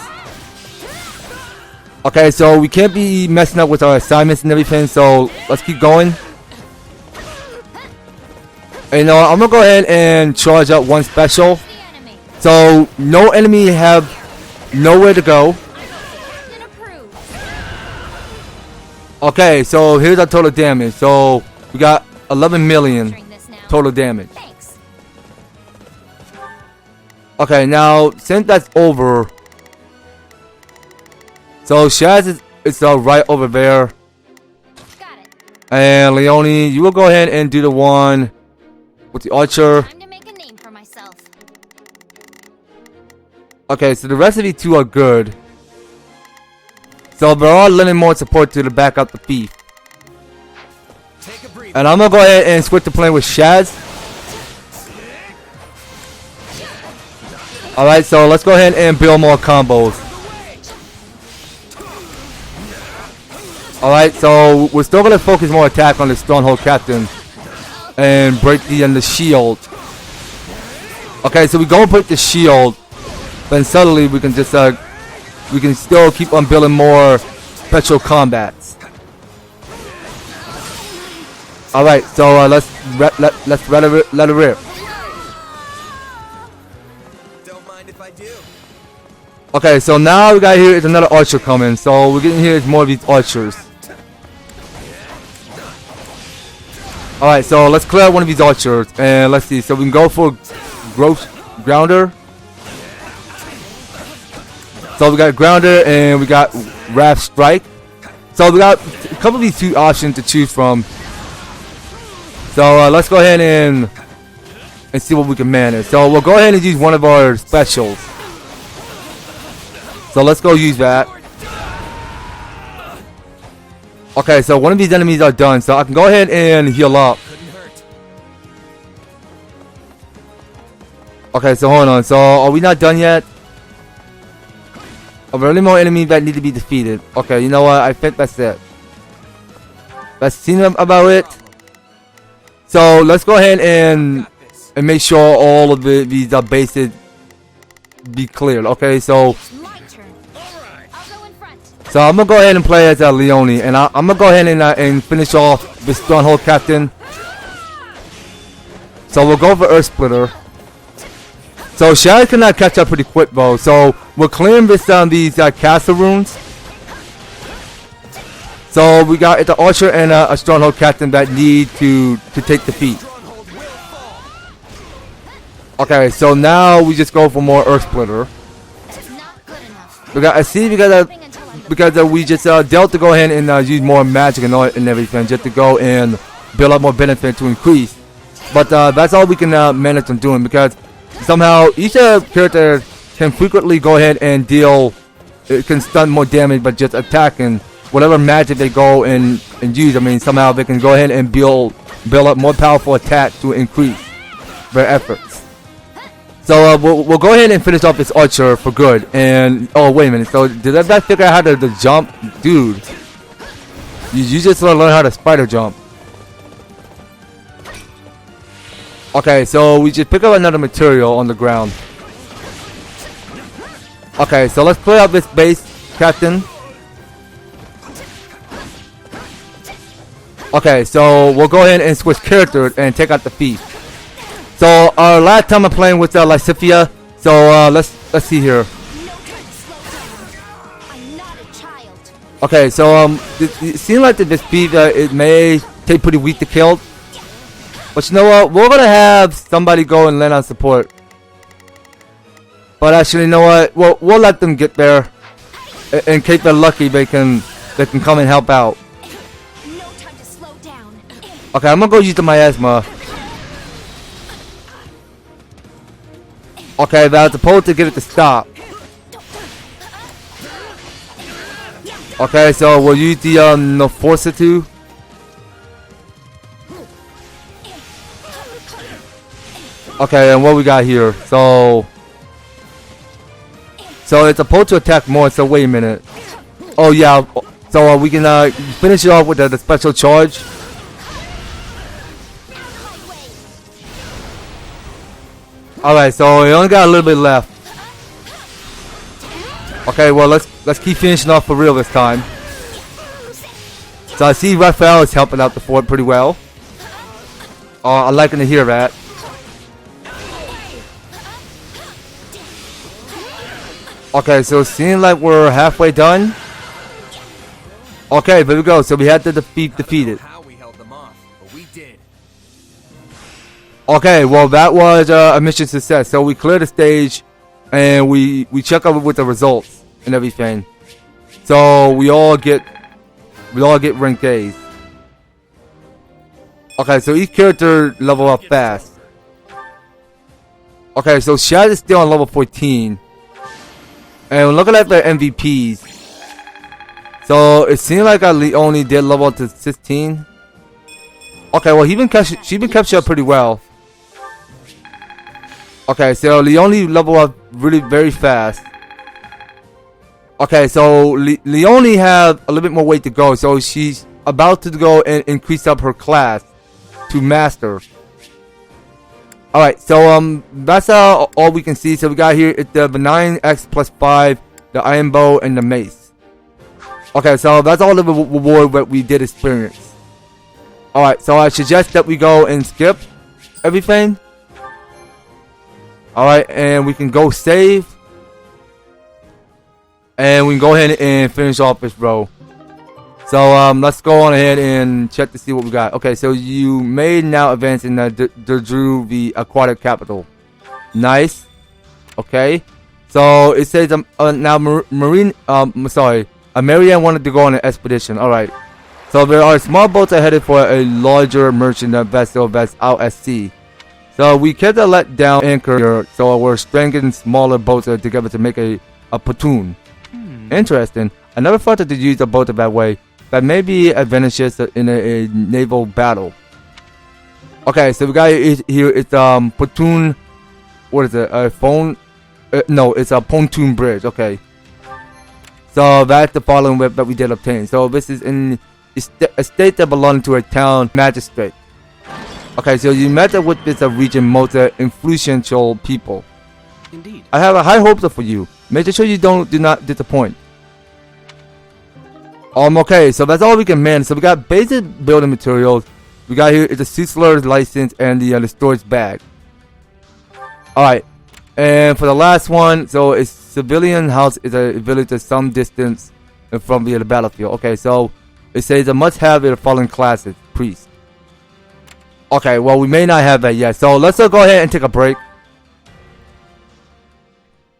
Okay, so we can't be messing up with our assignments and everything, so let's keep going. And you know, I'm gonna go ahead and charge up one special. So no enemy have nowhere to go. Okay, so here's our total damage. So we got 11 million total damage. Okay, now since that's over, so Shaz is right over there, And Leone, you will go ahead and do the one with the archer. Time to make a name for myself. Okay, so the rest of you two are good. So we're all lending more support to back up the thief. Take a breather. And I'm gonna go ahead and switch to playing with Shaz. Alright, so let's go ahead and build more combos. Alright, so we're still gonna focus more attack on the Stronghold Captain and break the shield. Okay, so we go and break the shield, then suddenly we can just we can still keep on building more special combats. Alright, so let's let it rip. Don't mind if I do. Okay, so now we got here is another archer coming. So we're getting here is more of these archers. Alright, so let's clear out one of these archers and let's see. So we can go for gross grounder. So we got grounder and we got Wrath Strike. So we got a couple of these two options to choose from. So let's go ahead and see what we can manage. So we'll go ahead and use one of our specials. So let's go use that. Okay, so one of these enemies are done. So I can go ahead and heal up. Okay, so hold on. So are we not done yet? Are there any more enemies that need to be defeated? Okay, you know what? I think that's it. Let's see about it. So let's go ahead and make sure all of these bases be cleared. Okay, so I'm gonna go ahead and play as Leone, and I'm gonna go ahead and finish off the Stronghold Captain. So we'll go for Earth Splitter. So Shaz cannot catch up pretty quick though. So we're clearing this these castle runes. So we got the archer and a Stronghold Captain that need to take defeat. Okay, so now we just go for more Earth Splitter. I see because we just dealt to go ahead and use more magic and everything just to go and build up more benefit to increase. But that's all we can manage on doing because somehow each character can frequently go ahead and it can stun more damage by just attacking whatever magic they go and use. I mean, somehow they can go ahead and build up more powerful attack to increase their efforts. So we'll go ahead and finish off this archer for good. And oh wait a minute, so did that guy figure out how to jump? Dude, you just learn how to spider jump. Okay, so we just pick up another material on the ground. Okay, so let's play out this base, Captain. Okay, so we'll go ahead and switch characters and take out the thief. So last time I'm playing with Lysithia. So let's see here. Okay, so it seems like this thief it may take pretty weak to kill. But you know what? We're gonna have somebody go and lend on support. But actually, you know what? We'll let them get there. In case they're lucky, they can come and help out. Okay, I'm gonna go use the miasma. Okay, but I was supposed to get it to stop. Okay, so we'll use the Fortitude. Okay, and what we got here? So it's supposed to attack more. So wait a minute. Oh yeah. So we can finish it off with the special charge. Alright, so we only got a little bit left. Okay, well let's keep finishing off for real this time. So I see Raphael is helping out the fort pretty well. I'm liking to hear that. Okay, so it seems like we're halfway done. Okay, there we go. So we had to defeat it. How we held them off, but we did. Okay, well that was a mission success. So we cleared the stage, and we check up with the results and everything. So we all get rank A's. Okay, so each character level up fast. Okay, so Shad is still on level 14. And looking at the MVPs. So it seemed like Leone did level up to 16. Okay, well she been captured up pretty well. Okay, so Leone level up really very fast. Okay, so Leone have a little bit more weight to go, so she's about to go and increase up her class to master. Alright, so that's all we can see. So we got here the benign X plus 5, the iron bow, and the mace. Okay, so that's all the reward that we did experience. Alright, so I suggest that we go and skip everything. Alright, and we can go save. And we can go ahead and finish off this row. So let's go on ahead and check to see what we got. Okay, so you may now advance in the Drew the aquatic capital. Nice. Okay. So it says now Marianne wanted to go on an expedition. All right. So there are small boats that are headed for a larger merchant vessel that's out at sea. So we kept a let down anchor here, so we're strengthening smaller boats together to make a platoon. Interesting. I never thought to use a boat that way. That may be advantageous in a naval battle. Okay, so we got here. It's platoon. What is it? A phone? No, it's a pontoon bridge. Okay. So that's the following whip that we did obtain. So this is in a state that belongs to a town magistrate. Okay, so you met with this region most influential people. Indeed. I have a high hopes for you. Make sure you do not disappoint. Okay, so that's all we can manage. So we got basic building materials. We got here is a Sizzler's license and the storage bag. Alright. And for the last one, so a civilian house is a village at some distance from the battlefield. Okay, so it says a must have the following classes. Priest. Okay, well we may not have that yet. So let's go ahead and take a break.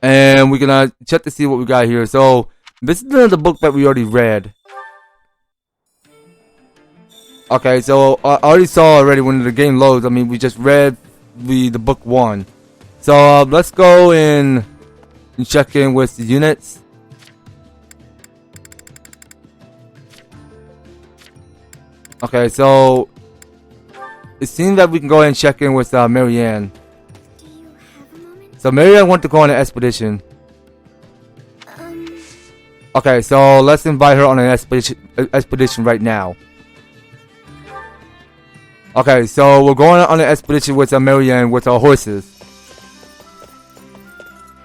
And we're gonna check to see what we got here. So this is the book that we already read. Okay, so I already saw already when the game loads. I mean, we just read the book 1. So let's go and check in with the units. Okay, so it seems that we can go ahead and check in with Marianne. Do you have a moment? So Marianne wants to go on an expedition. Okay, so let's invite her on an expedition right now. Okay, so we're going on an expedition with Marianne with our horses.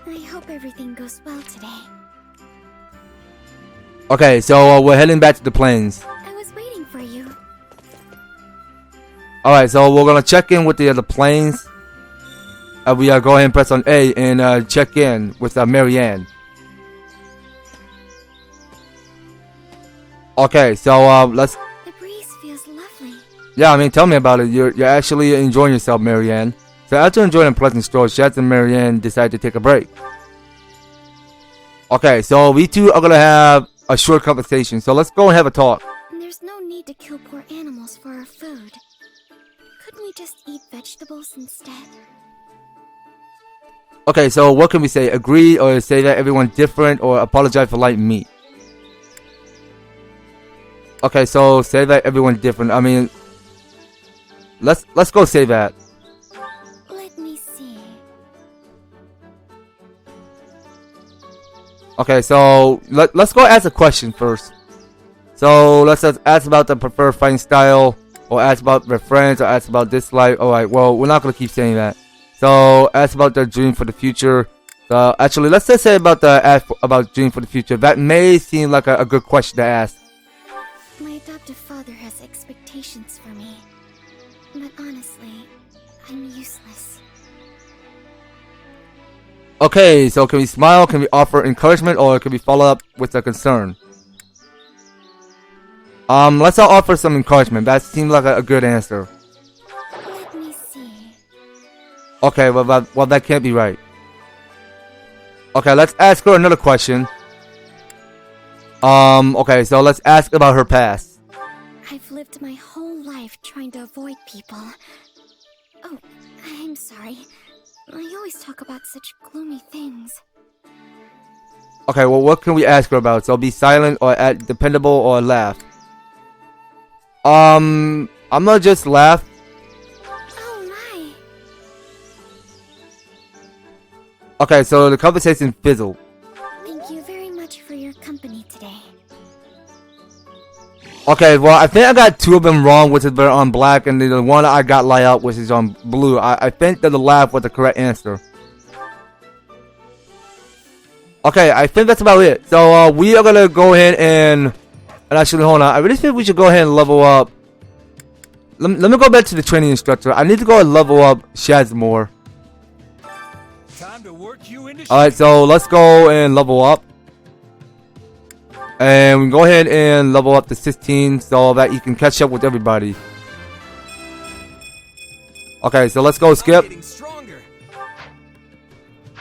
I hope everything goes well today. Okay, so we're heading back to the plains. I was waiting for you. Alright, so we're gonna check in with the other plains. We go ahead and press on A and check in with Marianne. Okay, so let's. The breeze feels lovely. Yeah, I mean, tell me about it. You're actually enjoying yourself, Marianne. So after enjoying a pleasant stroll, Shad and Marianne decide to take a break. Okay, so we two are gonna have a short conversation. So let's go and have a talk. There's no need to kill poor animals for our food. Couldn't we just eat vegetables instead? Okay, so what can we say? Agree or say that everyone's different or apologize for light meat? Okay, so say that everyone's different. I mean, let's go say that. Let me see. Okay, so let's go ask a question first. So let's just ask about the preferred fighting style, or ask about their friends, or ask about dislike. Alright, well, we're not gonna keep saying that. So ask about their dream for the future. So actually, let's just say about about dream for the future. That may seem like a good question to ask. My adoptive father has expectations for me. But honestly, I'm useless. Okay, so can we smile? Can we offer encouragement, or can we follow up with a concern? Let's all offer some encouragement. That seems like a good answer. Let me see. Okay, well that can't be right. Okay, let's ask her another question. Okay, so let's ask about her past. I've lived my whole life trying to avoid people. Oh, I'm sorry. I always talk about such gloomy things. Okay, well, what can we ask her about? So be silent or act dependable or laugh. I'm gonna just laugh. Oh my. Okay, so the conversation fizzled. Thank you very much for your company today. Okay, well, I think I got two of them wrong, which is they're on black, and the one I got light up, which is on blue. I think that the laugh was the correct answer. Okay, I think that's about it. So we are gonna go ahead and actually hold on. I really think we should go ahead and level up. Let me go back to the training instructor. I need to go and level up Shazmore. Time to work you into Alright, so let's go and level up. And we can go ahead and level up to 16 so that you can catch up with everybody. Okay, so let's go skip. Getting stronger.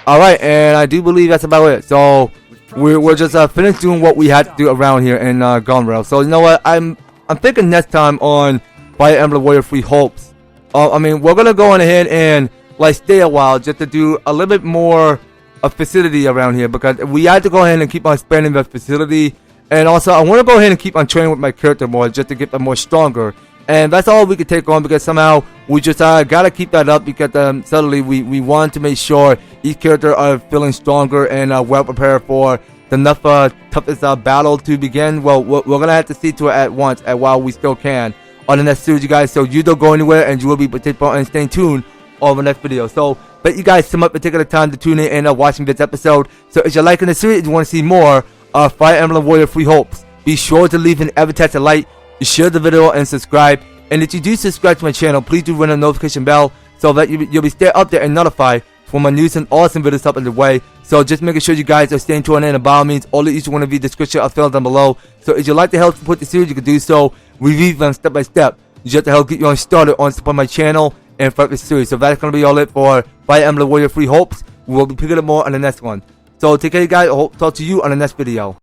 Alright, and I do believe that's about it. So we're just finished doing what we had to do around here in Gunrail. So you know what? I'm thinking next time on Fire Emblem Warrior Free Hopes. I mean, we're gonna go on ahead and like stay a while just to do a little bit more of facility around here, because we had to go ahead and keep on expanding the facility. And also, I want to go ahead and keep on training with my character more, just to get them more stronger. And that's all we could take on, because somehow we just gotta keep that up, because suddenly we want to make sure each character are feeling stronger and well prepared for the toughest battle to begin. Well, we're gonna have to see to it at once, while we still can, on the next series, you guys. So you don't go anywhere, and you will be participating and staying tuned on the next video. So thank you guys so much for taking the time to tune in and watching this episode. So if you're liking the series, you want to see more Fire Emblem Warrior Free Hopes, be sure to leave an EVER-TASTIC like, share the video, and subscribe. And if you do subscribe to my channel, please do ring the notification bell so that you'll be stay up there and notified for my news and awesome videos up in the way. So just making sure you guys are staying tuned in, and by all means, all of each one of you description are filled down below. So if you'd like to help support the series, you can do so. We read them step by step, just to help get you on started on support my channel and for the series. So that's gonna be all it for Fire Emblem Warrior Free Hopes. We will be picking up more on the next one. So take care, you guys. I hope to talk to you on the next video.